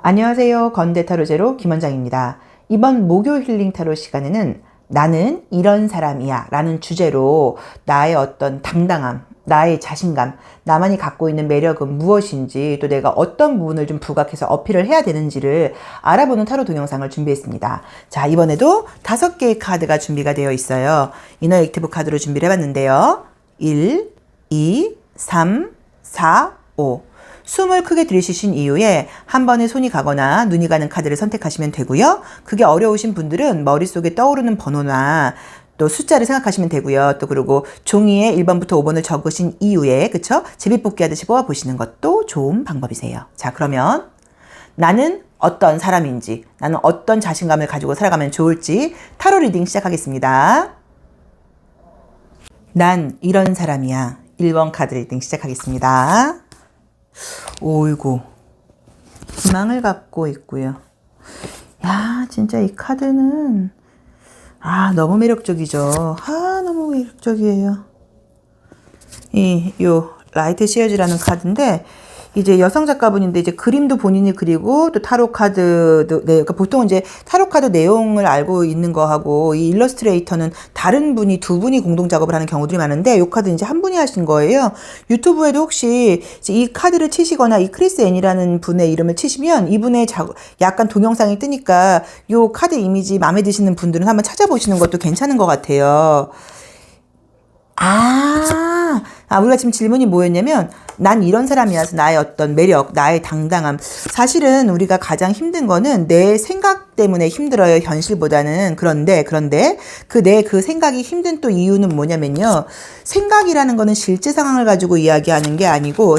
안녕하세요. 건대타로제로 김원장입니다. 이번 목요 힐링 타로 시간에는 나는 이런 사람이야 라는 주제로 나의 어떤 당당함, 나의 자신감, 나만이 갖고 있는 매력은 무엇인지, 또 내가 어떤 부분을 좀 부각해서 어필을 해야 되는지를 알아보는 타로 동영상을 준비했습니다. 자, 이번에도 5개의 카드가 준비가 되어 있어요. 이너 액티브 카드로 준비를 해봤는데요. 1, 2, 3, 4, 5. 숨을 크게 들이쉬신 이후에 한 번에 손이 가거나 눈이 가는 카드를 선택하시면 되고요. 그게 어려우신 분들은 머릿속에 떠오르는 번호나 또 숫자를 생각하시면 되고요. 또 그리고 종이에 1번부터 5번을 적으신 이후에 그쵸? 제비뽑기 하듯이 뽑아보시는 것도 좋은 방법이세요. 자, 그러면 나는 어떤 사람인지, 나는 어떤 자신감을 가지고 살아가면 좋을지 타로 리딩 시작하겠습니다. 난 이런 사람이야. 1번 카드 리딩 시작하겠습니다. 오이고 희망을 갖고 있고요. 야, 진짜 이 카드는 너무 매력적이죠. 너무 매력적이에요. 요 라이트 시어즈라는 카드인데, 이제 여성 작가분인데 이제 그림도 본인이 그리고 또 타로 카드도, 네, 그러니까 보통 이제 타로 카드 내용을 알고 있는 거하고 이 일러스트레이터는 다른 분이, 두 분이 공동 작업을 하는 경우들이 많은데, 요 카드 이제 한 분이 하신 거예요. 유튜브에도 혹시 이 카드를 치시거나 이 크리스 앤이라는 분의 이름을 치시면 이분의 약간 동영상이 뜨니까 요 카드 이미지 마음에 드시는 분들은 한번 찾아보시는 것도 괜찮은 것 같아요. 우리가 지금 질문이 뭐였냐면, 난 이런 사람이라서 나의 어떤 매력, 나의 당당함. 사실은 우리가 가장 힘든 거는 내 생각 때문에 힘들어요, 현실보다는. 그런데 그 생각이 힘든 또 이유는 뭐냐면요. 생각이라는 거는 실제 상황을 가지고 이야기하는 게 아니고,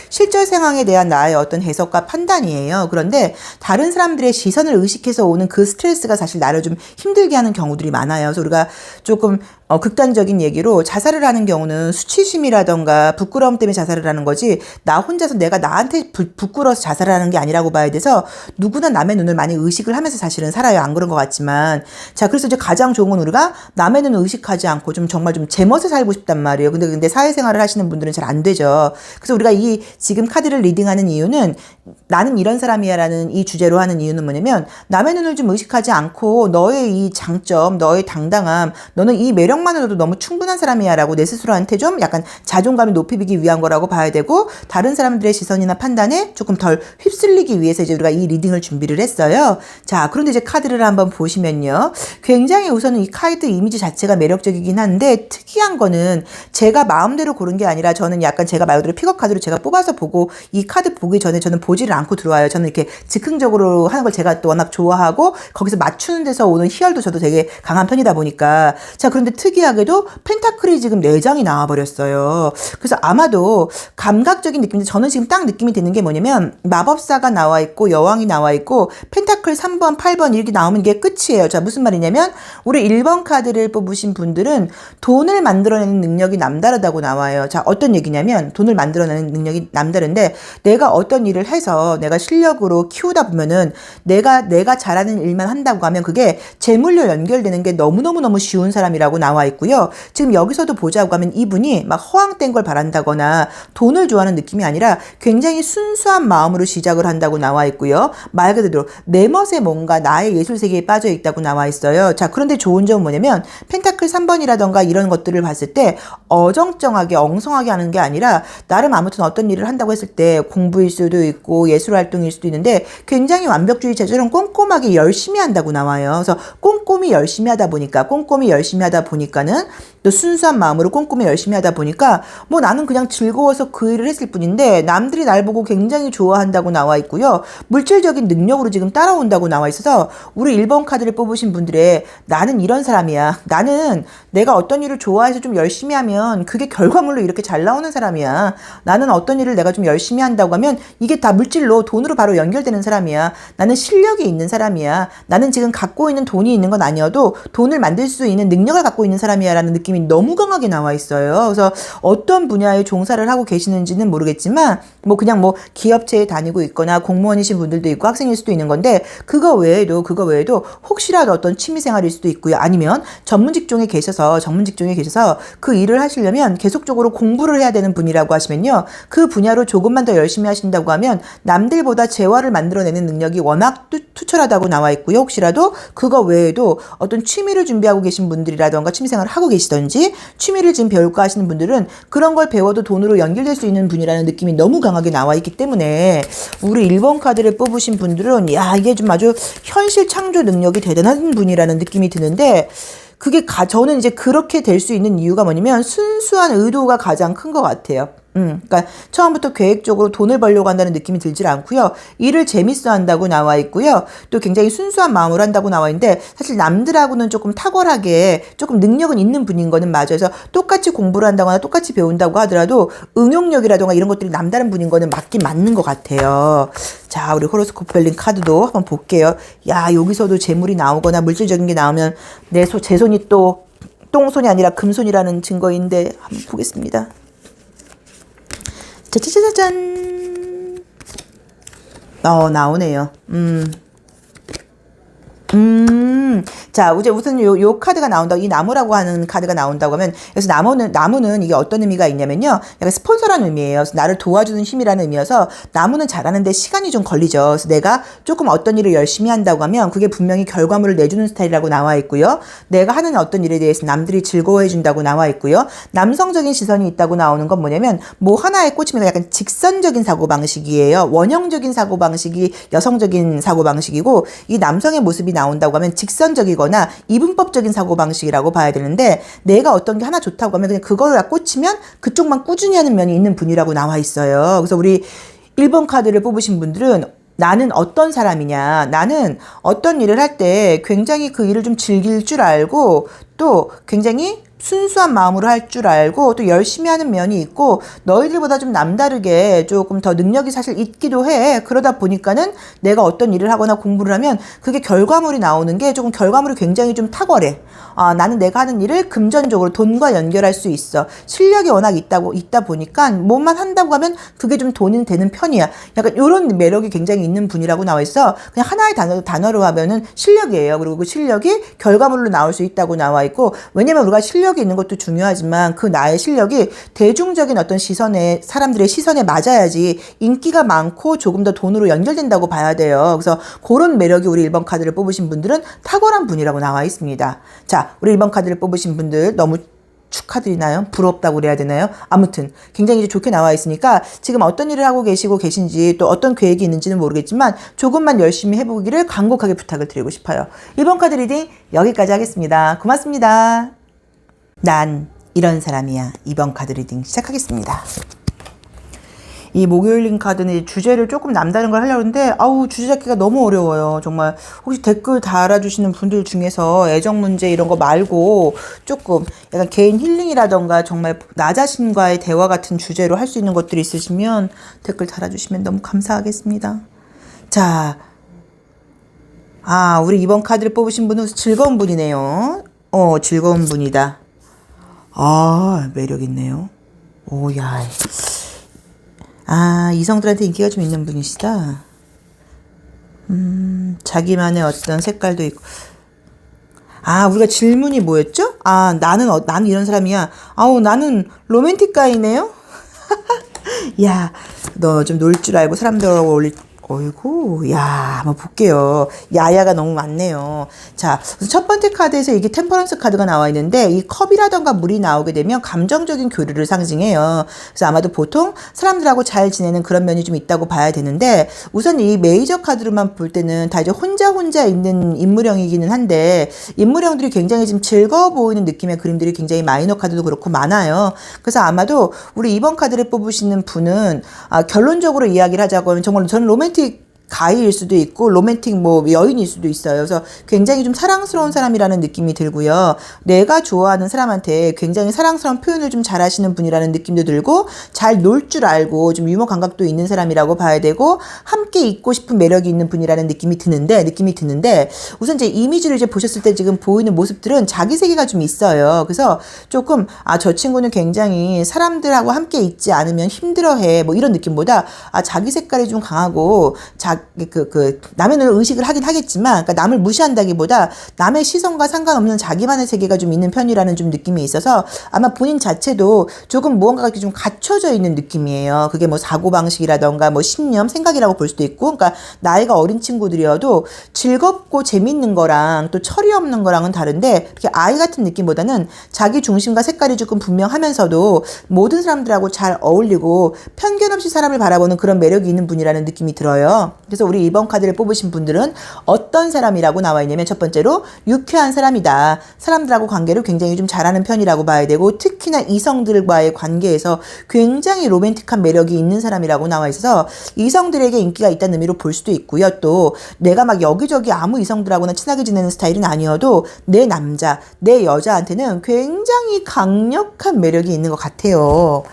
실제 상황에 대한 나의 어떤 해석과 판단이에요. 그런데 다른 사람들의 시선을 의식해서 오는 그 스트레스가 사실 나를 좀 힘들게 하는 경우들이 많아요. 그래서 우리가 조금 극단적인 얘기로 자살을 하는 경우는 수치심이라던가 부끄러움 때문에 자살을 하는 거지, 나 혼자서 내가 나한테 부끄러워서 자살을 하는 게 아니라고 봐야 돼서, 누구나 남의 눈을 많이 의식을 하면서 사실은 살아요. 안 그런 것 같지만. 자, 그래서 이제 가장 좋은 건 우리가 남의 눈을 의식하지 않고 정말 제 멋에 살고 싶단 말이에요. 근데 사회생활을 하시는 분들은 잘 안 되죠. 그래서 우리가 이 지금 카드를 리딩하는 이유는, 나는 이런 사람이야 라는 이 주제로 하는 이유는 뭐냐면, 남의 눈을 좀 의식하지 않고 너의 이 장점, 너의 당당함, 너는 이 매력만으로도 너무 충분한 사람이야 라고 내 스스로한테 좀 약간 자존감을 높이기 위한 거라고 봐야 되고, 다른 사람들의 시선이나 판단에 조금 덜 휩쓸리기 위해서 이제 우리가 이 리딩을 준비를 했어요. 자, 그런데 이제 카드를 한번 보시면요. 굉장히 우선은 이 카드 이미지 자체가 매력적이긴 한데, 특이한 거는 제가 마음대로 고른 게 아니라, 저는 약간 제가 말 그대로 픽업 카드로 제가 뽑아서 보고, 이 카드 보기 전에 저는 보지를 않고 들어와요. 저는 이렇게 즉흥적으로 하는 걸 제가 또 워낙 좋아하고, 거기서 맞추는 데서 오는 희열도 저도 되게 강한 편이다 보니까. 자, 그런데 특이하게도 펜타클이 지금 4장이 나와버렸어요. 그래서 아마도 감각적인 느낌인데, 저는 지금 딱 느낌이 드는 게 뭐냐면, 마법사가 나와 있고 여왕이 나와 있고 펜타클 3번, 8번 이렇게 나오면 이게 끝이에요. 자, 무슨 말이냐면, 우리 1번 카드를 뽑으신 분들은 돈을 만들어내는 능력이 남다르다고 나와요. 자, 어떤 얘기냐면, 돈을 만들어내는 능력이 남다른데, 내가 어떤 일을 해서 내가 실력으로 키우다 보면은 내가 잘하는 일만 한다고 하면 그게 재물로 연결되는 게 너무너무 쉬운 사람이라고 나와 있고요. 지금 여기서도 보자고 하면 이분이 막 허황된 걸 바란다거나 돈을 좋아하는 느낌이 아니라 굉장히 순수한 마음으로 시작을 한다고 나와 있고요. 말 그대로 내 멋에 뭔가 나의 예술 세계에 빠져 있다고 나와 있어요. 자, 그런데 좋은 점은 뭐냐면, 펜타클 3번이라던가 이런 것들을 봤을 때 어정쩡하게 엉성하게 하는 게 아니라, 나름 아무튼 어떤 일을 한다고 했을 때 공부일 수도 있고 예술 활동일 수도 있는데, 굉장히 완벽주의자처럼 꼼꼼하게 열심히 한다고 나와요. 그래서 꼼꼼히 열심히 하다 보니까는 또 순수한 마음으로 꼼꼼히 열심히 하다 보니까 뭐 나는 그냥 즐거워서 그 일을 했을 뿐인데, 남들이 날 보고 굉장히 좋아한다고 나와 있고요. 물질적인 능력으로 지금 따라온다고 나와 있어서, 우리 1번 카드를 뽑으신 분들의 나는 이런 사람이야, 나는 내가 어떤 일을 좋아해서 좀 열심히 하면 그게 결과물로 이렇게 잘 나오는 사람이야, 나는 어떤 일을 내가 좀 열심히 한다고 하면 이게 다 물질로, 돈으로 바로 연결되는 사람이야, 나는 실력이 있는 사람이야, 나는 지금 갖고 있는 돈이 있는 건 아니어도 돈을 만들 수 있는 능력을 갖고 있는 사람이야 라는 분이라는 느낌이 너무 강하게 나와 있어요. 그래서 어떤 분야에 종사를 하고 계시는지는 모르겠지만 뭐 그냥 뭐 기업체에 다니고 있거나 공무원이신 분들도 있고 학생일 수도 있는 건데 그거 외에도 혹시라도 어떤 취미생활일 수도 있고요. 아니면 전문 직종에 계셔서 그 일을 하시려면 계속적으로 공부를 해야 되는 분이라고 하시면요. 그 분야로 조금만 더 열심히 하신다고 하면 남들보다 재화를 만들어내는 능력이 워낙 투철하다고 나와 있고요. 혹시라도 그거 외에도 어떤 취미를 준비하고 계신 분들이라던가 취미생활을 하고 계시던지 취미를 지금 배울까 하시는 분들은 그런 걸 배워도 돈으로 연결될 수 있는 분이라는 느낌이 너무 강하게 나와 있기 때문에 우리 1번 카드를 뽑으신 분들은 야 이게 좀 아주 현실 창조 능력이 대단한 분이라는 느낌이 드는데 저는 이제 그렇게 될 수 있는 이유가 뭐냐면 순수한 의도가 가장 큰 것 같아요. 그러니까 처음부터 계획적으로 돈을 벌려고 한다는 느낌이 들질 않고요. 일을 재밌어 한다고 나와 있고요. 또 굉장히 순수한 마음으로 한다고 나와 있는데 사실 남들하고는 조금 탁월하게 조금 능력은 있는 분인 거는 맞아요. 그래서 똑같이 공부를 한다거나 똑같이 배운다고 하더라도 응용력이라던가 이런 것들이 남다른 분인 거는 맞긴 맞는 것 같아요. 자, 우리 호로스코프 벨린 카드도 한번 볼게요. 야, 여기서도 재물이 나오거나 물질적인 게 나오면 제 손이 또 똥손이 아니라 금손이라는 증거인데 한번 보겠습니다. 짜자자잔. 나오네요. 자, 이제 우선 요 카드가 나온다고, 이 나무라고 하는 카드가 나온다고 하면, 그래서 나무는 이게 어떤 의미가 있냐면요. 약간 스폰서라는 의미예요. 그래서 나를 도와주는 힘이라는 의미여서, 나무는 잘하는데 시간이 좀 걸리죠. 그래서 내가 조금 어떤 일을 열심히 한다고 하면, 그게 분명히 결과물을 내주는 스타일이라고 나와 있고요. 내가 하는 어떤 일에 대해서 남들이 즐거워해준다고 나와 있고요. 남성적인 시선이 있다고 나오는 건 뭐냐면, 뭐 하나에 꽂히면 약간 직선적인 사고방식이에요. 원형적인 사고방식이 여성적인 사고방식이고, 이 남성의 모습이 나온다고 하면 직선적이거나 이분법적인 사고방식이라고 봐야 되는데 내가 어떤 게 하나 좋다고 하면 그냥 그거를 꽂히면 그쪽만 꾸준히 하는 면이 있는 분이라고 나와 있어요. 그래서 우리 1번 카드를 뽑으신 분들은 나는 어떤 사람이냐, 나는 어떤 일을 할 때 굉장히 그 일을 좀 즐길 줄 알고 또 굉장히 순수한 마음으로 할 줄 알고 또 열심히 하는 면이 있고 너희들보다 좀 남다르게 조금 더 능력이 사실 있기도 해. 그러다 보니까는 내가 어떤 일을 하거나 공부를 하면 그게 결과물이 나오는 게 조금 결과물이 굉장히 좀 탁월해. 나는 내가 하는 일을 금전적으로 돈과 연결할 수 있어. 실력이 워낙 있다 보니까 뭐만 한다고 하면 그게 좀 돈이 되는 편이야. 약간 이런 매력이 굉장히 있는 분이라고 나와 있어. 그냥 하나의 단어로 하면은 실력이에요. 그리고 그 실력이 결과물로 나올 수 있다고 나와 있고 왜냐면 우리가 실력이 있는 것도 중요하지만 그 나의 실력이 대중적인 어떤 사람들의 시선에 맞아야지 인기가 많고 조금 더 돈으로 연결된다고 봐야 돼요. 그래서 그런 매력이 우리 1번 카드를 뽑으신 분들은 탁월한 분이라고 나와 있습니다. 자, 우리 1번 카드를 뽑으신 분들 너무 축하드리나요? 부럽다고 그래야 되나요? 아무튼 굉장히 이제 좋게 나와 있으니까 지금 어떤 일을 하고 계신지 또 어떤 계획이 있는지는 모르겠지만 조금만 열심히 해보기를 간곡하게 부탁을 드리고 싶어요. 1번 카드 리딩 여기까지 하겠습니다. 고맙습니다. 난 이런 사람이야. 2번 카드 리딩 시작하겠습니다. 이 목요일링 카드는 주제를 조금 남다른 걸 하려고 하는데 주제 잡기가 너무 어려워요. 정말 혹시 댓글 달아주시는 분들 중에서 애정 문제 이런 거 말고 조금 약간 개인 힐링이라던가 정말 나 자신과의 대화 같은 주제로 할 수 있는 것들이 있으시면 댓글 달아주시면 너무 감사하겠습니다. 자, 우리 이번 카드를 뽑으신 분은 즐거운 분이네요. 즐거운 분이다. 매력 있네요. 오야. 이성들한테 인기가 좀 있는 분이시다. 자기만의 어떤 색깔도 있고. 우리가 질문이 뭐였죠? 나는 이런 사람이야. 나는 로맨틱가이네요? 야, 너 좀 놀 줄 알고 사람들하고 어이구, 한번 볼게요. 야야가 너무 많네요. 자, 첫 번째 카드에서 이게 템퍼런스 카드가 나와 있는데 이 컵이라던가 물이 나오게 되면 감정적인 교류를 상징해요. 그래서 아마도 보통 사람들하고 잘 지내는 그런 면이 좀 있다고 봐야 되는데 우선 이 메이저 카드로만 볼 때는 다 이제 혼자 있는 인물형이기는 한데 인물형들이 굉장히 좀 즐거워 보이는 느낌의 그림들이 굉장히 마이너 카드도 그렇고 많아요. 그래서 아마도 우리 2번 카드를 뽑으시는 분은 결론적으로 이야기를 하자고 하면 정말 저는 가이일 수도 있고 로맨틱 뭐 여인일 수도 있어요. 그래서 굉장히 좀 사랑스러운 사람이라는 느낌이 들고요. 내가 좋아하는 사람한테 굉장히 사랑스러운 표현을 좀 잘하시는 분이라는 느낌도 들고 잘 놀 줄 알고 좀 유머 감각도 있는 사람이라고 봐야 되고 함께 있고 싶은 매력이 있는 분이라는 느낌이 드는데 우선 제 이미지를 이제 보셨을 때 지금 보이는 모습들은 자기 세계가 좀 있어요. 그래서 조금 저 친구는 굉장히 사람들하고 함께 있지 않으면 힘들어해 뭐 이런 느낌보다 자기 색깔이 좀 강하고 남의 눈을 의식을 하긴 하겠지만, 그러니까 남을 무시한다기보다 남의 시선과 상관없는 자기만의 세계가 좀 있는 편이라는 좀 느낌이 있어서 아마 본인 자체도 조금 무언가가 좀 갖춰져 있는 느낌이에요. 그게 뭐 사고방식이라던가 뭐 신념, 생각이라고 볼 수도 있고, 그러니까 나이가 어린 친구들이어도 즐겁고 재밌는 거랑 또 철이 없는 거랑은 다른데, 이렇게 아이 같은 느낌보다는 자기 중심과 색깔이 조금 분명하면서도 모든 사람들하고 잘 어울리고 편견 없이 사람을 바라보는 그런 매력이 있는 분이라는 느낌이 들어요. 그래서 우리 2번 카드를 뽑으신 분들은 어떤 사람이라고 나와 있냐면, 첫 번째로 유쾌한 사람이다. 사람들하고 관계를 굉장히 좀 잘하는 편이라고 봐야 되고, 특히나 이성들과의 관계에서 굉장히 로맨틱한 매력이 있는 사람이라고 나와 있어서 이성들에게 인기가 있다는 의미로 볼 수도 있고요. 또 내가 막 여기저기 아무 이성들하고나 친하게 지내는 스타일은 아니어도 내 남자, 내 여자한테는 굉장히 강력한 매력이 있는 것 같아요.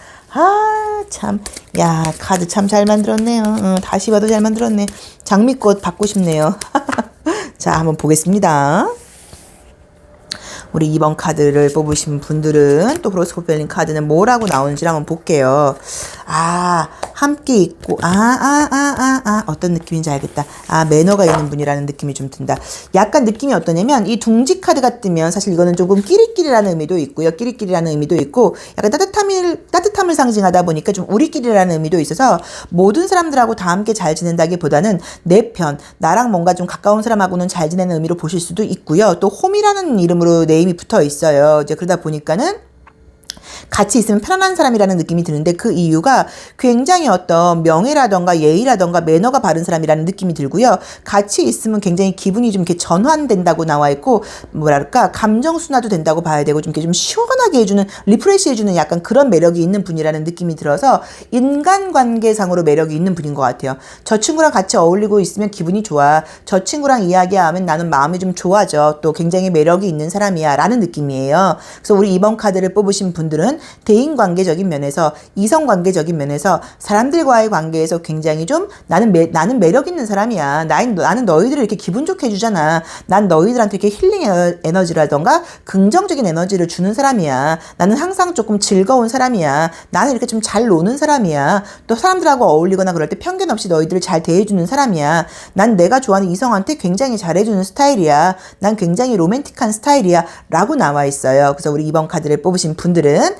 참. 야, 카드 참 잘 만들었네요. 다시 봐도 잘 만들었네. 장미꽃 받고 싶네요. 자, 한번 보겠습니다. 우리 2번 카드를 뽑으신 분들은 또 호로스코프 열린 카드는 뭐라고 나오는지 한번 볼게요. 함께 있고, 어떤 느낌인지 알겠다. 매너가 있는 분이라는 느낌이 좀 든다. 약간 느낌이 어떠냐면, 이 둥지 카드가 뜨면 사실 이거는 조금 끼리끼리라는 의미도 있고요. 끼리끼리라는 의미도 있고, 약간 따뜻함을 상징하다 보니까 좀 우리끼리라는 의미도 있어서 모든 사람들하고 다 함께 잘 지낸다기보다는 내 편, 나랑 뭔가 좀 가까운 사람하고는 잘 지내는 의미로 보실 수도 있고요. 또 홈이라는 이름으로 네임이 붙어 있어요. 이제 그러다 보니까는 같이 있으면 편안한 사람이라는 느낌이 드는데, 그 이유가 굉장히 어떤 명예라던가 예의라던가 매너가 바른 사람이라는 느낌이 들고요. 같이 있으면 굉장히 기분이 좀 이렇게 전환된다고 나와 있고, 뭐랄까 감정 순화도 된다고 봐야 되고, 좀 이렇게 좀 시원하게 해주는, 리프레시 해주는 약간 그런 매력이 있는 분이라는 느낌이 들어서 인간관계상으로 매력이 있는 분인 것 같아요. 저 친구랑 같이 어울리고 있으면 기분이 좋아. 저 친구랑 이야기하면 나는 마음이 좀 좋아져. 또 굉장히 매력이 있는 사람이야 라는 느낌이에요. 그래서 우리 2번 카드를 뽑으신 분들은 대인관계적인 면에서, 이성관계적인 면에서 사람들과의 관계에서 굉장히 좀 나는 매력 있는 사람이야. 나는 너희들을 이렇게 기분 좋게 해주잖아. 난 너희들한테 이렇게 힐링 에너지라던가 긍정적인 에너지를 주는 사람이야. 나는 항상 조금 즐거운 사람이야. 나는 이렇게 좀 잘 노는 사람이야. 또 사람들하고 어울리거나 그럴 때 편견 없이 너희들을 잘 대해주는 사람이야. 난 내가 좋아하는 이성한테 굉장히 잘해주는 스타일이야. 난 굉장히 로맨틱한 스타일이야 라고 나와 있어요. 그래서 우리 2번 카드를 뽑으신 분들은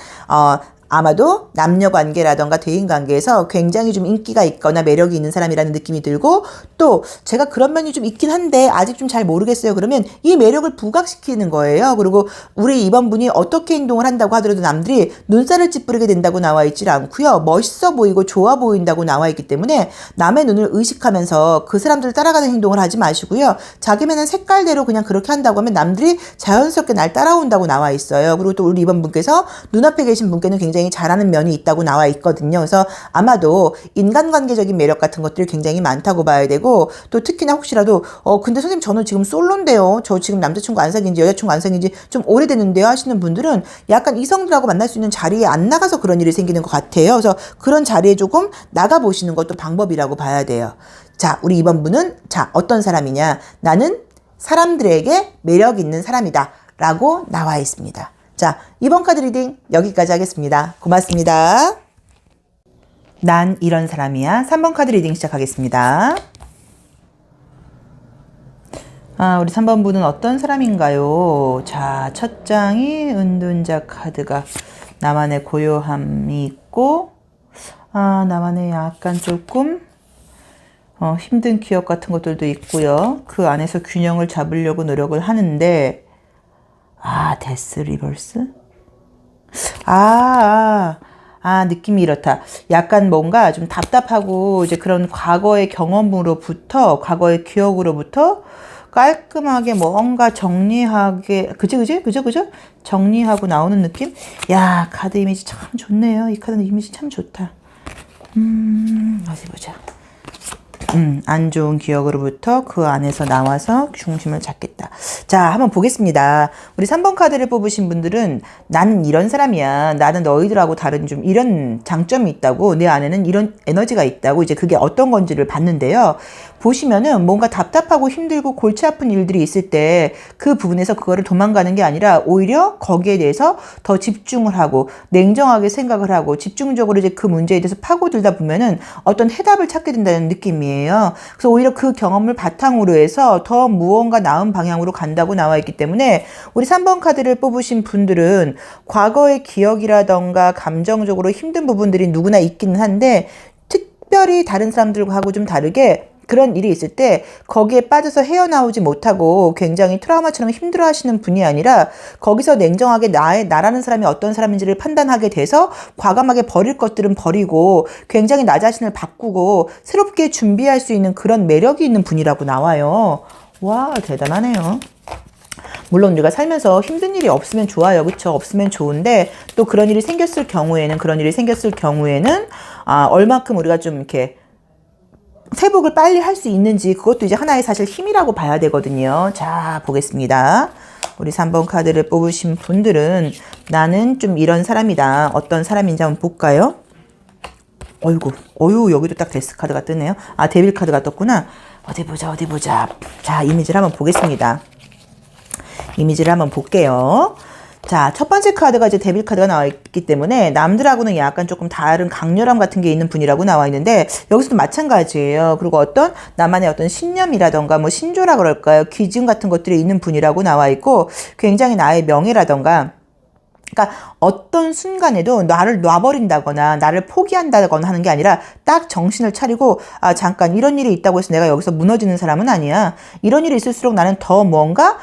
아마도 남녀관계라던가 대인관계에서 굉장히 좀 인기가 있거나 매력이 있는 사람이라는 느낌이 들고, 또 제가 그런 면이 좀 있긴 한데 아직 좀 잘 모르겠어요. 그러면 이 매력을 부각시키는 거예요. 그리고 우리 2번 분이 어떻게 행동을 한다고 하더라도 남들이 눈살을 찌푸리게 된다고 나와 있지 않고요. 멋있어 보이고 좋아 보인다고 나와 있기 때문에 남의 눈을 의식하면서 그 사람들을 따라가는 행동을 하지 마시고요. 자기만의 색깔대로 그냥 그렇게 한다고 하면 남들이 자연스럽게 날 따라온다고 나와 있어요. 그리고 또 우리 2번 분께서 눈앞에 계신 분께는 굉장히 잘하는 면이 있다고 나와 있거든요. 그래서 아마도 인간관계적인 매력 같은 것들이 굉장히 많다고 봐야 되고, 또 특히나 혹시라도 근데 선생님 저는 지금 솔로인데요. 저 지금 남자친구 안 사귄지 여자친구 안 사귄지 좀 오래됐는데요 하시는 분들은 약간 이성들하고 만날 수 있는 자리에 안 나가서 그런 일이 생기는 것 같아요. 그래서 그런 자리에 조금 나가보시는 것도 방법이라고 봐야 돼요. 자, 우리 2번 분은 어떤 사람이냐. 나는 사람들에게 매력 있는 사람이다 라고 나와 있습니다. 자, 2번 카드 리딩 여기까지 하겠습니다. 고맙습니다. 난 이런 사람이야. 3번 카드 리딩 시작하겠습니다. 우리 3번 분은 어떤 사람인가요? 자, 첫 장이 은둔자 카드가 나만의 고요함이 있고, 나만의 약간 조금 힘든 기억 같은 것들도 있고요. 그 안에서 균형을 잡으려고 노력을 하는데, 데스 리버스? 느낌이 이렇다. 약간 뭔가 좀 답답하고, 이제 그런 과거의 경험으로부터, 과거의 기억으로부터 깔끔하게 뭔가 정리하게, 그죠? 정리하고 나오는 느낌? 야, 카드 이미지 참 좋네요. 이 카드 이미지 참 좋다. 어디 보자. 안 좋은 기억으로부터 그 안에서 나와서 중심을 잡겠다. 자, 한번 보겠습니다. 우리 3번 카드를 뽑으신 분들은 나는 이런 사람이야. 나는 너희들하고 다른 좀 이런 장점이 있다고. 내 안에는 이런 에너지가 있다고. 이제 그게 어떤 건지를 봤는데요. 보시면은 뭔가 답답하고 힘들고 골치 아픈 일들이 있을 때 그 부분에서 그거를 도망가는 게 아니라 오히려 거기에 대해서 더 집중을 하고 냉정하게 생각을 하고 집중적으로 이제 그 문제에 대해서 파고들다 보면은 어떤 해답을 찾게 된다는 느낌이에요. 그래서 오히려 그 경험을 바탕으로 해서 더 무언가 나은 방향으로 간다고 나와 있기 때문에 우리 3번 카드를 뽑으신 분들은 과거의 기억이라던가 감정적으로 힘든 부분들이 누구나 있기는 한데 특별히 다른 사람들하고 좀 다르게 그런 일이 있을 때 거기에 빠져서 헤어나오지 못하고 굉장히 트라우마처럼 힘들어 하시는 분이 아니라 거기서 냉정하게 나라는 사람이 어떤 사람인지를 판단하게 돼서 과감하게 버릴 것들은 버리고 굉장히 나 자신을 바꾸고 새롭게 준비할 수 있는 그런 매력이 있는 분이라고 나와요. 와, 대단하네요. 물론 우리가 살면서 힘든 일이 없으면 좋아요. 그렇죠? 없으면 좋은데 또 그런 일이 생겼을 경우에는 얼마큼 우리가 좀 이렇게 회복을 빨리 할 수 있는지 그것도 이제 하나의 사실 힘이라고 봐야 되거든요. 자, 보겠습니다. 우리 3번 카드를 뽑으신 분들은 나는 좀 이런 사람이다. 어떤 사람인지 한번 볼까요? 어휴, 여기도 딱 데스 카드가 뜨네요. 아, 데빌 카드가 떴구나. 어디 보자. 자, 이미지를 한번 보겠습니다. 이미지를 한번 볼게요. 자, 첫 번째 카드가 이제 데빌 카드가 나와 있기 때문에 남들하고는 약간 조금 다른 강렬함 같은 게 있는 분이라고 나와 있는데 여기서도 마찬가지예요. 그리고 어떤 나만의 어떤 신념이라던가 뭐 신조라 그럴까요? 기준 같은 것들이 있는 분이라고 나와 있고 굉장히 나의 명예라던가 그러니까 어떤 순간에도 나를 놔버린다거나 나를 포기한다거나 하는 게 아니라 딱 정신을 차리고 아, 잠깐 이런 일이 있다고 해서 내가 여기서 무너지는 사람은 아니야. 이런 일이 있을수록 나는 더 뭔가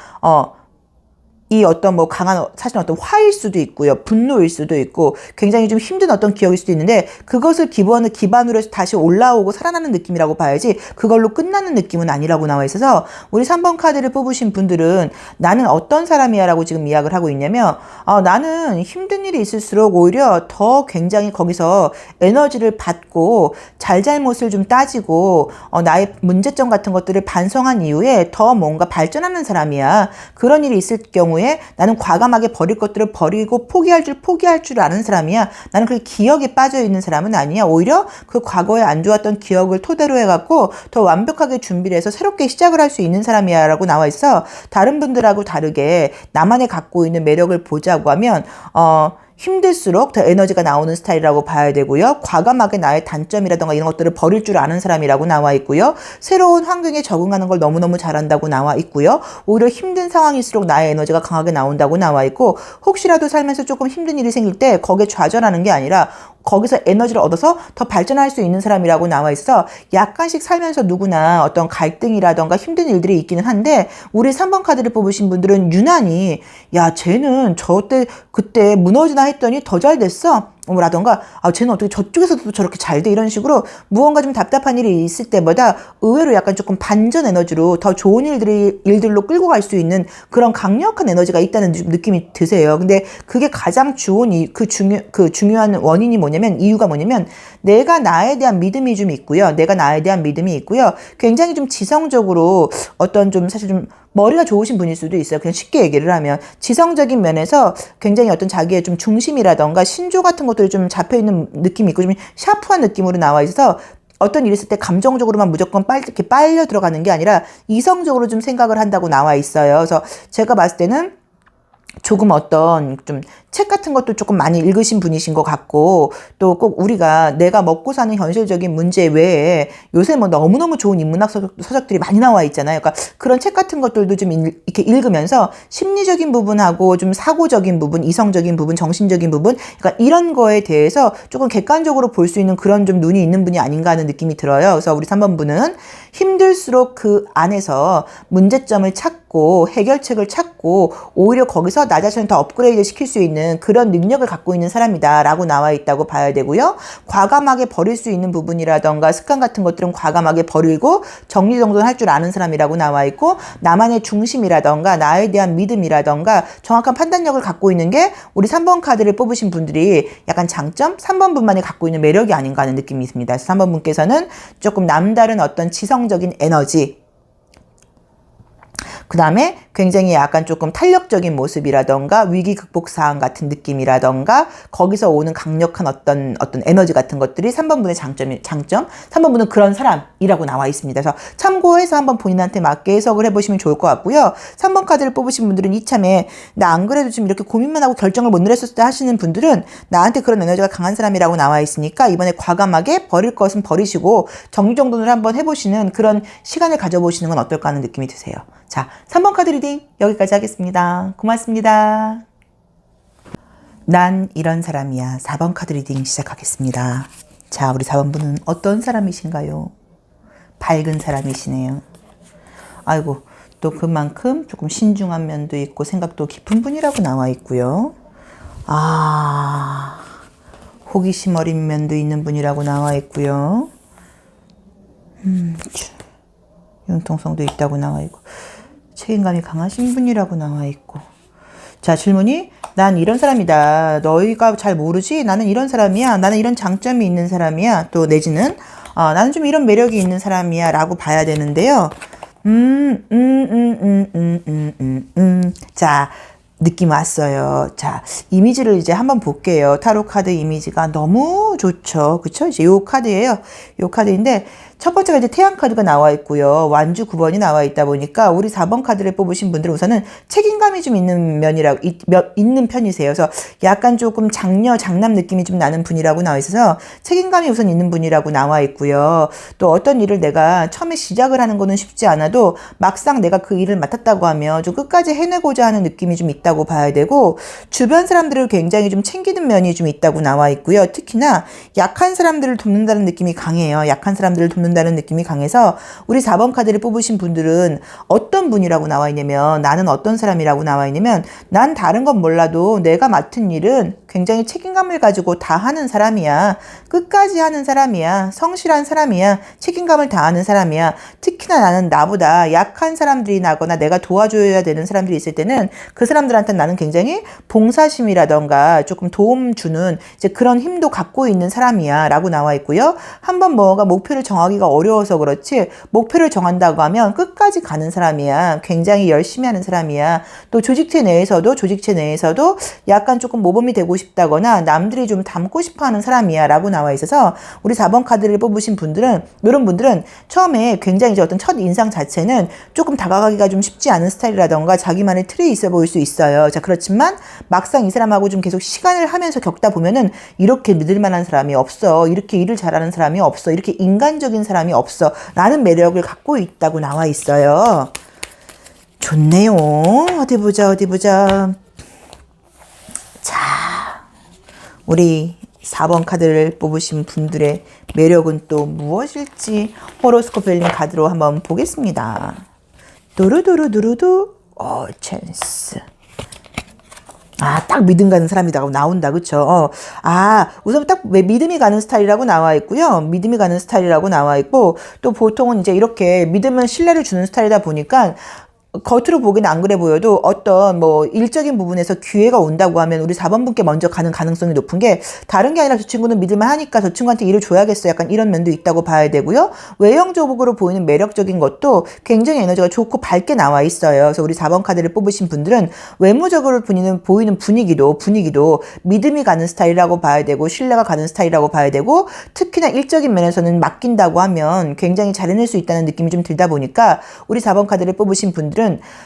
이 어떤 뭐 강한 사실 어떤 화일 수도 있고요. 분노일 수도 있고 굉장히 좀 힘든 어떤 기억일 수도 있는데 그것을 기반으로 해서 다시 올라오고 살아나는 느낌이라고 봐야지 그걸로 끝나는 느낌은 아니라고 나와 있어서 우리 3번 카드를 뽑으신 분들은 나는 어떤 사람이야 라고 지금 이야기를 하고 있냐면 나는 힘든 일이 있을수록 오히려 더 굉장히 거기서 에너지를 받고 잘잘못을 좀 따지고 나의 문제점 같은 것들을 반성한 이후에 더 뭔가 발전하는 사람이야. 그런 일이 있을 경우에 나는 과감하게 버릴 것들을 버리고 포기할 줄 아는 사람이야. 나는 그렇게 기억에 빠져 있는 사람은 아니야. 오히려 그 과거에 안 좋았던 기억을 토대로 해갖고 더 완벽하게 준비를 해서 새롭게 시작을 할 수 있는 사람이야 라고 나와 있어. 다른 분들하고 다르게 나만의 갖고 있는 매력을 보자고 하면 힘들수록 더 에너지가 나오는 스타일이라고 봐야 되고요. 과감하게 나의 단점이라던가 이런 것들을 버릴 줄 아는 사람이라고 나와 있고요. 새로운 환경에 적응하는 걸 너무너무 잘한다고 나와 있고요. 오히려 힘든 상황일수록 나의 에너지가 강하게 나온다고 나와 있고 혹시라도 살면서 조금 힘든 일이 생길 때 거기에 좌절하는 게 아니라 거기서 에너지를 얻어서 더 발전할 수 있는 사람이라고 나와 있어 약간씩 살면서 누구나 어떤 갈등이라던가 힘든 일들이 있기는 한데 우리 3번 카드를 뽑으신 분들은 유난히 야 쟤는 그때 무너지나 했더니 더 잘 됐어 라던가 쟤는 어떻게 저쪽에서도 저렇게 잘 돼 이런 식으로 무언가 좀 답답한 일이 있을 때마다 의외로 약간 조금 반전 에너지로 더 좋은 일들로 끌고 갈 수 있는 그런 강력한 에너지가 있다는 느낌이 드세요. 근데 그게 가장 중요한 원인이 이유가 뭐냐면 내가 나에 대한 믿음이 좀 있고요. 굉장히 좀 지성적으로 어떤 좀 사실 좀 머리가 좋으신 분일 수도 있어요. 그냥 쉽게 얘기를 하면 지성적인 면에서 굉장히 어떤 자기의 좀 중심이라던가 신조 같은 것들이 좀 잡혀있는 느낌이 있고 좀 샤프한 느낌으로 나와 있어서 어떤 일이 있을 때 감정적으로만 무조건 이렇게 빨려 들어가는 게 아니라 이성적으로 좀 생각을 한다고 나와 있어요. 그래서 제가 봤을 때는 조금 어떤 좀 책 같은 것도 조금 많이 읽으신 분이신 것 같고 또 꼭 우리가 내가 먹고 사는 현실적인 문제 외에 요새 뭐 너무너무 좋은 인문학 서적들이 많이 나와 있잖아요. 그러니까 그런 책 같은 것들도 좀 이렇게 읽으면서 심리적인 부분하고 좀 사고적인 부분, 이성적인 부분, 정신적인 부분 그러니까 이런 거에 대해서 조금 객관적으로 볼 수 있는 그런 좀 눈이 있는 분이 아닌가 하는 느낌이 들어요. 그래서 우리 3번 분은 힘들수록 그 안에서 문제점을 찾고 해결책을 찾고 오히려 거기서 나 자신을 더 업그레이드 시킬 수 있는 있는 그런 능력을 갖고 있는 사람이다 라고 나와 있다고 봐야 되고요. 과감하게 버릴 수 있는 부분이라던가 습관 같은 것들은 과감하게 버리고 정리정돈할 줄 아는 사람이라고 나와 있고, 나만의 중심이라던가 나에 대한 믿음이라던가 정확한 판단력을 갖고 있는 게 우리 3번 카드를 뽑으신 분들이 약간 장점, 3번 분만이 갖고 있는 매력이 아닌가 하는 느낌이 있습니다. 그래서 3번 분께서는 조금 남다른 어떤 지성적인 에너지, 그 다음에 굉장히 약간 조금 탄력적인 모습이라던가 위기 극복 사항 같은 느낌이라던가 거기서 오는 강력한 어떤 에너지 같은 것들이 3번 분의 장점, 3번 분은 그런 사람이라고 나와 있습니다. 그래서 참고해서 한번 본인한테 맞게 해석을 해보시면 좋을 것 같고요. 3번 카드를 뽑으신 분들은 이참에 나 안 그래도 지금 이렇게 고민만 하고 결정을 못 내렸을 때 하시는 분들은 나한테 그런 에너지가 강한 사람이라고 나와 있으니까 이번에 과감하게 버릴 것은 버리시고 정리정돈을 한번 해보시는 그런 시간을 가져보시는 건 어떨까 하는 느낌이 드세요. 자, 3번 카드 리딩 여기까지 하겠습니다. 고맙습니다. 난 이런 사람이야. 4번 카드 리딩 시작하겠습니다. 자, 우리 4번 분은 어떤 사람이신가요? 밝은 사람이시네요. 아이고, 또 그만큼 조금 신중한 면도 있고 생각도 깊은 분이라고 나와 있고요. 호기심 어린 면도 있는 분이라고 나와 있고요. 융통성도 있다고 나와 있고 책임감이 강하신 분이라고 나와 있고. 자, 질문이 난 이런 사람이다. 너희가 잘 모르지? 나는 이런 사람이야. 나는 이런 장점이 있는 사람이야. 또 내지는 나는 좀 이런 매력이 있는 사람이야 라고 봐야 되는데요. 자, 느낌 왔어요. 자, 이미지를 이제 한번 볼게요. 타로 카드 이미지가 너무 좋죠. 그쵸? 이제 요 카드예요. 요 카드인데 첫 번째가 이제 태양 카드가 나와 있고요. 완주 9번이 나와 있다 보니까 우리 4번 카드를 뽑으신 분들은 우선은 책임감이 좀 있는 있는 편이세요. 그래서 약간 조금 장남 느낌이 좀 나는 분이라고 나와 있어서 책임감이 우선 있는 분이라고 나와 있고요. 또 어떤 일을 내가 처음에 시작을 하는 거는 쉽지 않아도 막상 내가 그 일을 맡았다고 하면 좀 끝까지 해내고자 하는 느낌이 좀 있다고 봐야 되고, 주변 사람들을 굉장히 좀 챙기는 면이 좀 있다고 나와 있고요. 특히나 약한 사람들을 돕는다는 느낌이 강해요. 약한 사람들을 돕는다는 느낌이 강해서 우리 4번 카드를 뽑으신 분들은 어떤 분이라고 나와 있냐면, 나는 어떤 사람이라고 나와 있냐면, 난 다른 건 몰라도 내가 맡은 일은 굉장히 책임감을 가지고 다 하는 사람이야. 끝까지 하는 사람이야. 성실한 사람이야. 책임감을 다하는 사람이야. 특히나 나는 나보다 약한 사람들이 나거나 내가 도와줘야 되는 사람들이 있을 때는 그 사람들한테 나는 굉장히 봉사심이라던가 조금 도움 주는 이제 그런 힘도 갖고 있는 사람이야 라고 나와 있고요. 한번 뭐가 목표를 정하기가 어려워서 그렇지 목표를 정한다고 하면 끝까지 가는 사람이야. 굉장히 열심히 하는 사람이야. 또 조직체 내에서도 약간 조금 모범이 되고 싶다거나 남들이 좀 닮고 싶어 하는 사람이야 라고 나와 있어서 우리 4번 카드를 뽑으신 분들은, 이런 분들은 처음에 굉장히 이제 어떤 첫 인상 자체는 조금 다가가기가 좀 쉽지 않은 스타일이라던가 자기만의 틀이 있어 보일 수 있어요. 자, 그렇지만 막상 이 사람하고 좀 계속 시간을 하면서 겪다 보면은 이렇게 믿을 만한 사람이 없어. 이렇게 일을 잘하는 사람이 없어. 이렇게 인간적인 사람이 없어. 라는 매력을 갖고 있다고 나와 있어요. 좋네요. 어디 보자. 자, 우리 4번 카드를 뽑으신 분들의 매력은 또 무엇일지 호로스코프 열린 카드로 한번 보겠습니다. 두루두루두루두. 찬스. 딱 믿음 가는 사람이라고 나온다. 그쵸? 우선 딱 믿음이 가는 스타일이라고 나와 있고요. 믿음이 가는 스타일이라고 나와 있고, 또 보통은 이제 이렇게 믿음은 신뢰를 주는 스타일이다 보니까 겉으로 보기는 안 그래 보여도 어떤 뭐 일적인 부분에서 기회가 온다고 하면 우리 4번 분께 먼저 가는 가능성이 높은 게, 다른 게 아니라 저 친구는 믿을만 하니까 저 친구한테 일을 줘야겠어. 약간 이런 면도 있다고 봐야 되고요. 외형적으로 보이는 매력적인 것도 굉장히 에너지가 좋고 밝게 나와 있어요. 그래서 우리 4번 카드를 뽑으신 분들은 외모적으로 보이는 분위기도 믿음이 가는 스타일이라고 봐야 되고, 신뢰가 가는 스타일이라고 봐야 되고, 특히나 일적인 면에서는 맡긴다고 하면 굉장히 잘해낼 수 있다는 느낌이 좀 들다 보니까 우리 4번 카드를 뽑으신 분들은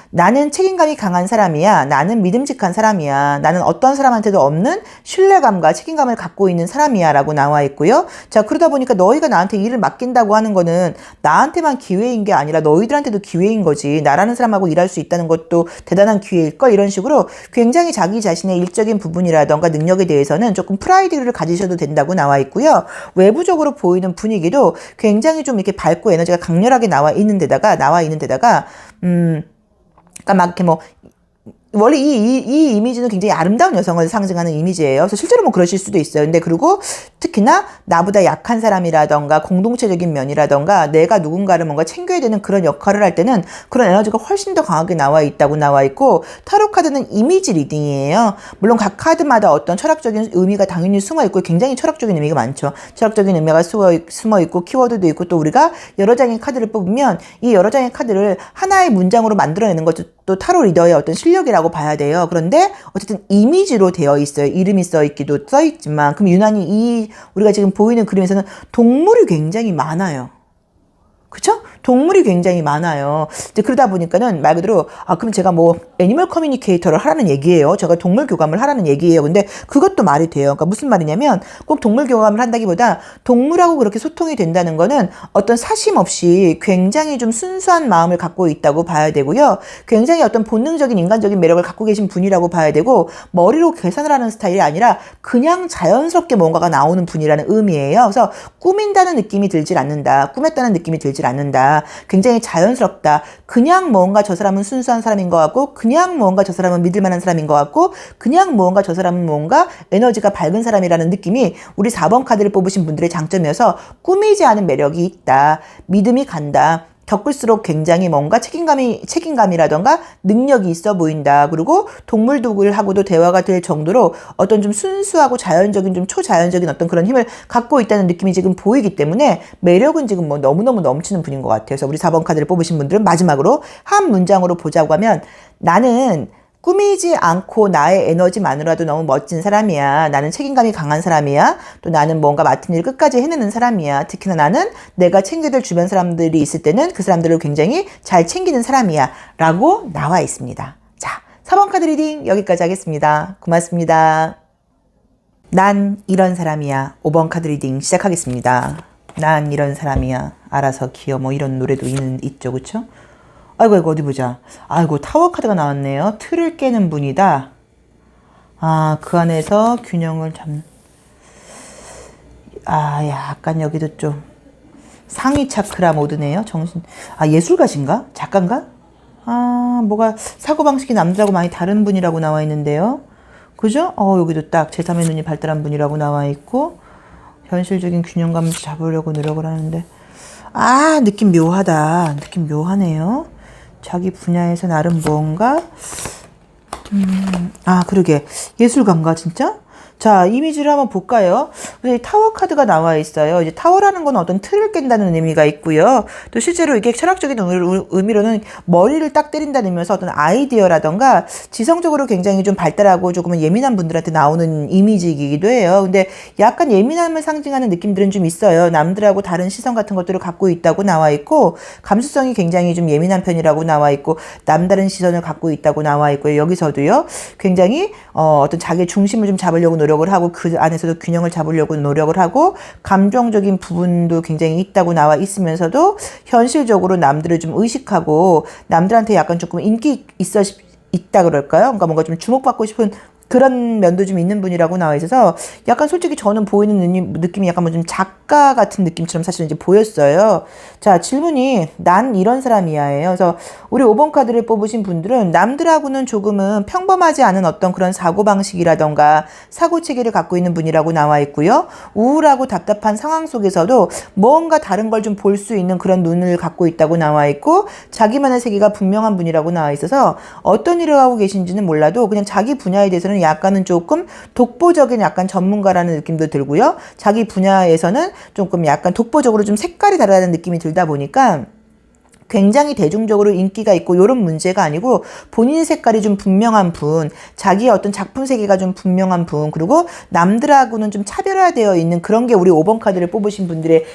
나는 책임감이 강한 사람이야. 나는 믿음직한 사람이야. 나는 어떤 사람한테도 없는 신뢰감과 책임감을 갖고 있는 사람이야 라고 나와 있고요. 자, 그러다 보니까 너희가 나한테 일을 맡긴다고 하는 거는 나한테만 기회인 게 아니라 너희들한테도 기회인 거지. 나라는 사람하고 일할 수 있다는 것도 대단한 기회일걸. 이런 식으로 굉장히 자기 자신의 일적인 부분이라던가 능력에 대해서는 조금 프라이드를 가지셔도 된다고 나와 있고요. 외부적으로 보이는 분위기도 굉장히 좀 이렇게 밝고 에너지가 강렬하게 나와 있는 데다가 그러니까 막 이렇게 뭐 원래 이 이미지는 굉장히 아름다운 여성을 상징하는 이미지예요. 그래서 실제로 뭐 그러실 수도 있어요. 근데 그리고 특히나 나보다 약한 사람이라던가 공동체적인 면이라던가 내가 누군가를 뭔가 챙겨야 되는 그런 역할을 할 때는 그런 에너지가 훨씬 더 강하게 나와 있고, 타로 카드는 이미지 리딩이에요. 물론 각 카드마다 어떤 철학적인 의미가 당연히 숨어 있고 굉장히 철학적인 의미가 많죠. 철학적인 의미가 숨어 있고 키워드도 있고, 또 우리가 여러 장의 카드를 뽑으면 이 여러 장의 카드를 하나의 문장으로 만들어내는 것도 또 타로 리더의 어떤 실력이라고 봐야 돼요. 그런데 어쨌든 이미지로 되어 있어요. 이름이 써 있지만, 그럼 유난히 우리가 지금 보이는 그림에서는 동물이 굉장히 많아요. 그쵸? 동물이 굉장히 많아요. 이제 그러다 보니까는 말 그대로, 그럼 제가 뭐, 애니멀 커뮤니케이터를 하라는 얘기예요. 제가 동물 교감을 하라는 얘기예요. 근데 그것도 말이 돼요. 그러니까 무슨 말이냐면, 꼭 동물 교감을 한다기보다, 동물하고 그렇게 소통이 된다는 거는 어떤 사심 없이 굉장히 좀 순수한 마음을 갖고 있다고 봐야 되고요. 굉장히 어떤 본능적인 인간적인 매력을 갖고 계신 분이라고 봐야 되고, 머리로 계산을 하는 스타일이 아니라 그냥 자연스럽게 뭔가가 나오는 분이라는 의미예요. 그래서 꾸민다는 느낌이 들질 않는다. 꾸몄다는 느낌이 들질 않는다. 굉장히 자연스럽다. 그냥 뭔가 저 사람은 순수한 사람인 것 같고, 그냥 뭔가 저 사람은 믿을 만한 사람인 것 같고, 그냥 뭔가 저 사람은 뭔가 에너지가 밝은 사람이라는 느낌이 우리 4번 카드를 뽑으신 분들의 장점이어서 꾸미지 않은 매력이 있다. 믿음이 간다. 겪을수록 굉장히 뭔가 책임감이라던가 능력이 있어 보인다. 그리고 동물들하고도 대화가 될 정도로 어떤 좀 순수하고 자연적인, 좀 초자연적인 어떤 그런 힘을 갖고 있다는 느낌이 지금 보이기 때문에 매력은 지금 뭐 너무너무 넘치는 분인 것 같아요. 그래서 우리 4번 카드를 뽑으신 분들은 마지막으로 한 문장으로 보자고 하면, 나는 꾸미지 않고 나의 에너지만으로도 너무 멋진 사람이야. 나는 책임감이 강한 사람이야. 또 나는 뭔가 맡은 일 끝까지 해내는 사람이야. 특히나 나는 내가 챙겨줄 주변 사람들이 있을 때는 그 사람들을 굉장히 잘 챙기는 사람이야. 라고 나와 있습니다. 자, 4번 카드 리딩 여기까지 하겠습니다. 고맙습니다. 난 이런 사람이야. 5번 카드 리딩 시작하겠습니다. 난 이런 사람이야. 알아서 기어. 뭐 이런 노래도 있죠. 그쵸? 아이고 어디 보자. 아이고 타워 카드가 나왔네요. 틀을 깨는 분이다. 그 안에서 균형을 잡는. 약간 여기도 좀 상위 차크라 모드네요. 예술가신가? 작가인가? 뭐가 사고방식이 남들하고 많이 다른 분이라고 나와 있는데요. 그죠? 여기도 딱 제3의 눈이 발달한 분이라고 나와 있고, 현실적인 균형감을 잡으려고 노력을 하는데, 느낌 묘하다. 느낌 묘하네요. 자기 분야에서 나름 무언가, 그러게. 예술가인가, 진짜? 자, 이미지를 한번 볼까요? 타워 카드가 나와 있어요. 이제 타워라는 건 어떤 틀을 깬다는 의미가 있고요. 또 실제로 이게 철학적인 의미로는 머리를 딱 때린다는 의미에서 어떤 아이디어라던가 지성적으로 굉장히 좀 발달하고 조금은 예민한 분들한테 나오는 이미지이기도 해요. 근데 약간 예민함을 상징하는 느낌들은 좀 있어요. 남들하고 다른 시선 같은 것들을 갖고 있다고 나와 있고, 감수성이 굉장히 좀 예민한 편이라고 나와 있고, 남다른 시선을 갖고 있다고 나와 있고요. 여기서도요, 굉장히 어떤 자기의 중심을 좀 잡으려고 노력을 하고, 그 안에서도 균형을 잡으려고 노력을 하고, 감정적인 부분도 굉장히 있다고 나와 있으면서도 현실적으로 남들을 좀 의식하고 남들한테 약간 조금 인기 있다 그럴까요? 그러니까 뭔가 좀 주목받고 싶은 그런 면도 좀 있는 분이라고 나와 있어서, 약간 솔직히 저는 보이는 느낌이 약간 뭐 좀 작가 같은 느낌처럼 사실 이제 보였어요. 자, 질문이 난 이런 사람이야예요. 그래서 우리 5번 카드를 뽑으신 분들은 남들하고는 조금은 평범하지 않은 어떤 그런 사고방식이라던가 사고체계를 갖고 있는 분이라고 나와 있고요. 우울하고 답답한 상황 속에서도 뭔가 다른 걸 좀 볼 수 있는 그런 눈을 갖고 있다고 나와 있고, 자기만의 세계가 분명한 분이라고 나와 있어서 어떤 일을 하고 계신지는 몰라도 그냥 자기 분야에 대해서는 약간은 조금 독보적인 약간 전문가라는 느낌도 들고요. 자기 분야에서는 조금 약간 독보적으로 좀 색깔이 다르다는 느낌이 들다 보니까 굉장히 대중적으로 인기가 있고 이런 문제가 아니고, 본인 색깔이 좀 분명한 분, 자기의 어떤 작품 세계가 좀 분명한 분, 그리고 남들하고는 좀 차별화되어 있는 그런 게 우리 5번 카드를 뽑으신 분들의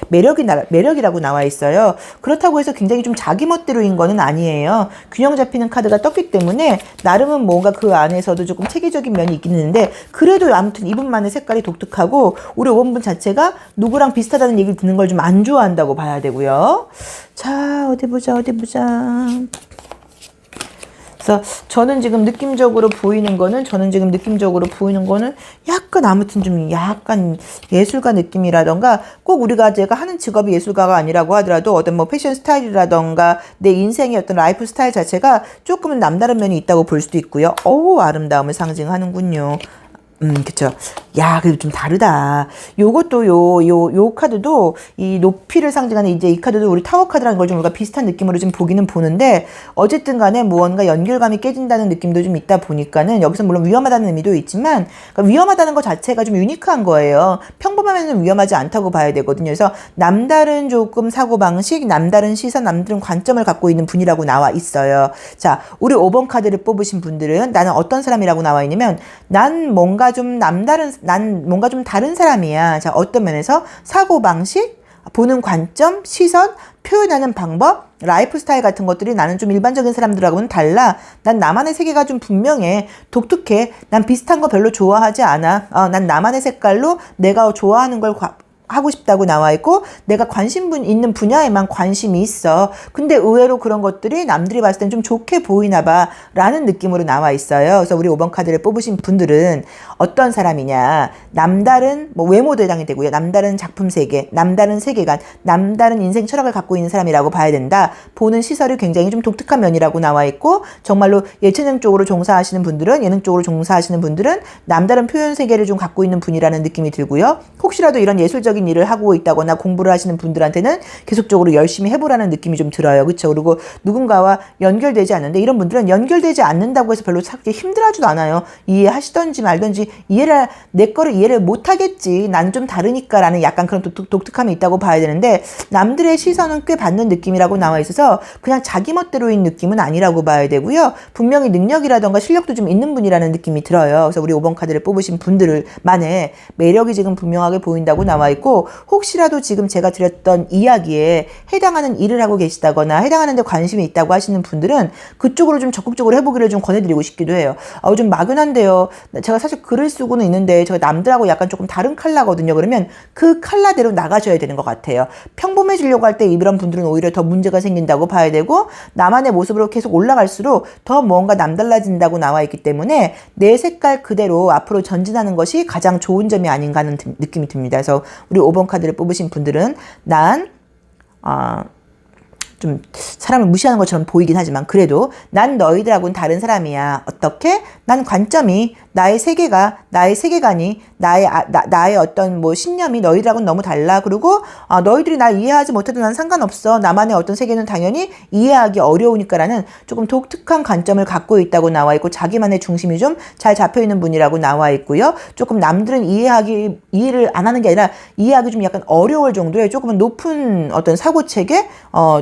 매력이라고 나와 있어요. 그렇다고 해서 굉장히 좀 자기 멋대로인 거는 아니에요. 균형 잡히는 카드가 떴기 때문에 나름은 뭔가 그 안에서도 조금 체계적인 면이 있긴 있는데, 그래도 아무튼 이분만의 색깔이 독특하고 우리 5번분 자체가 누구랑 비슷하다는 얘기를 듣는 걸 좀 안 좋아한다고 봐야 되고요. 자, 어디 보자. 그래서 저는 지금 느낌적으로 보이는 거는 약간 아무튼 좀 약간 예술가 느낌이라던가 꼭 제가 하는 직업이 예술가가 아니라고 하더라도 어떤 뭐 패션 스타일이라던가 내 인생의 어떤 라이프 스타일 자체가 조금은 남다른 면이 있다고 볼 수도 있고요. 아름다움을 상징하는군요. 그쵸. 야, 그래도 좀 다르다. 요것도 요 카드도 이 높이를 상징하는 이제 이 카드도 우리 타워 카드라는 걸 좀 우리가 비슷한 느낌으로 좀 보기는 보는데 어쨌든 간에 무언가 연결감이 깨진다는 느낌도 좀 있다 보니까는 여기서 물론 위험하다는 의미도 있지만 그러니까 위험하다는 것 자체가 좀 유니크한 거예요. 평범하면 위험하지 않다고 봐야 되거든요. 그래서 남다른 조금 사고방식, 남다른 시선, 남다른 관점을 갖고 있는 분이라고 나와 있어요. 자, 우리 5번 카드를 뽑으신 분들은 나는 어떤 사람이라고 나와 있냐면 난 뭔가 좀 다른 사람이야. 자, 어떤 면에서 사고방식, 보는 관점, 시선, 표현하는 방법, 라이프 스타일 같은 것들이 나는 좀 일반적인 사람들하고는 달라. 난 나만의 세계가 좀 분명해. 독특해. 난 비슷한 거 별로 좋아하지 않아. 난 나만의 색깔로 내가 좋아하는 걸 하고 싶다고 나와 있고 내가 관심 있는 분야에만 관심이 있어. 근데 의외로 그런 것들이 남들이 봤을 땐 좀 좋게 보이나 봐 라는 느낌으로 나와 있어요. 그래서 우리 5번 카드를 뽑으신 분들은 어떤 사람이냐, 남다른 뭐 외모도 해당이 되고요. 남다른 작품 세계, 남다른 세계관, 남다른 인생 철학을 갖고 있는 사람이라고 봐야 된다. 보는 시설이 굉장히 좀 독특한 면이라고 나와 있고 정말로 예체능 쪽으로 종사하시는 분들은, 예능 쪽으로 종사하시는 분들은 남다른 표현 세계를 좀 갖고 있는 분이라는 느낌이 들고요. 혹시라도 이런 예술적인 일을 하고 있다거나 공부를 하시는 분들한테는 계속적으로 열심히 해보라는 느낌이 좀 들어요. 그렇죠? 그리고 누군가와 연결되지 않는데 이런 분들은 연결되지 않는다고 해서 별로 찾기 힘들어하지도 않아요. 이해하시던지 말던지 내 거를 이해를 못하겠지. 난 좀 다르니까 라는 약간 그런 독특함이 있다고 봐야 되는데 남들의 시선은 꽤 받는 느낌이라고 나와 있어서 그냥 자기 멋대로인 느낌은 아니라고 봐야 되고요. 분명히 능력이라던가 실력도 좀 있는 분이라는 느낌이 들어요. 그래서 우리 5번 카드를 뽑으신 분들만의 매력이 지금 분명하게 보인다고 나와 있고 혹시라도 지금 제가 드렸던 이야기에 해당하는 일을 하고 계시다거나 해당하는 데 관심이 있다고 하시는 분들은 그쪽으로 좀 적극적으로 해보기를 좀 권해드리고 싶기도 해요. 좀 막연한데요. 제가 사실 글을 쓰고는 있는데 제가 남들하고 약간 조금 다른 컬러거든요. 그러면 그 컬러대로 나가셔야 되는 것 같아요. 평범해지려고 할 때 이런 분들은 오히려 더 문제가 생긴다고 봐야 되고 나만의 모습으로 계속 올라갈수록 더 뭔가 남달라진다고 나와 있기 때문에 내 색깔 그대로 앞으로 전진하는 것이 가장 좋은 점이 아닌가 하는 느낌이 듭니다. 그래서 우리 5번 카드를 뽑으신 분들은 좀 사람을 무시하는 것처럼 보이긴 하지만 그래도 난 너희들하고는 다른 사람이야. 어떻게? 난 관점이 나의 세계가 나의 세계관이 나의 어떤 뭐 신념이 너희들하고는 너무 달라. 그리고 너희들이 날 이해하지 못해도 난 상관없어. 나만의 어떤 세계는 당연히 이해하기 어려우니까라는 조금 독특한 관점을 갖고 있다고 나와 있고 자기만의 중심이 좀 잘 잡혀 있는 분이라고 나와 있고요. 조금 남들은 이해를 안 하는 게 아니라 이해하기 좀 약간 어려울 정도의 조금은 높은 어떤 사고 체계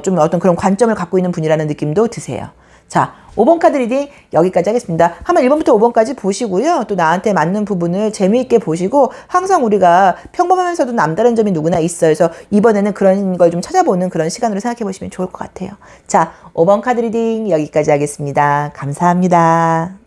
좀 어떤 그런 관점을 갖고 있는 분이라는 느낌도 드세요. 자, 5번 카드 리딩 여기까지 하겠습니다. 한번 1번부터 5번까지 보시고요. 또 나한테 맞는 부분을 재미있게 보시고 항상 우리가 평범하면서도 남다른 점이 누구나 있어요. 그래서 이번에는 그런 걸 좀 찾아보는 그런 시간으로 생각해 보시면 좋을 것 같아요. 자, 5번 카드 리딩 여기까지 하겠습니다. 감사합니다.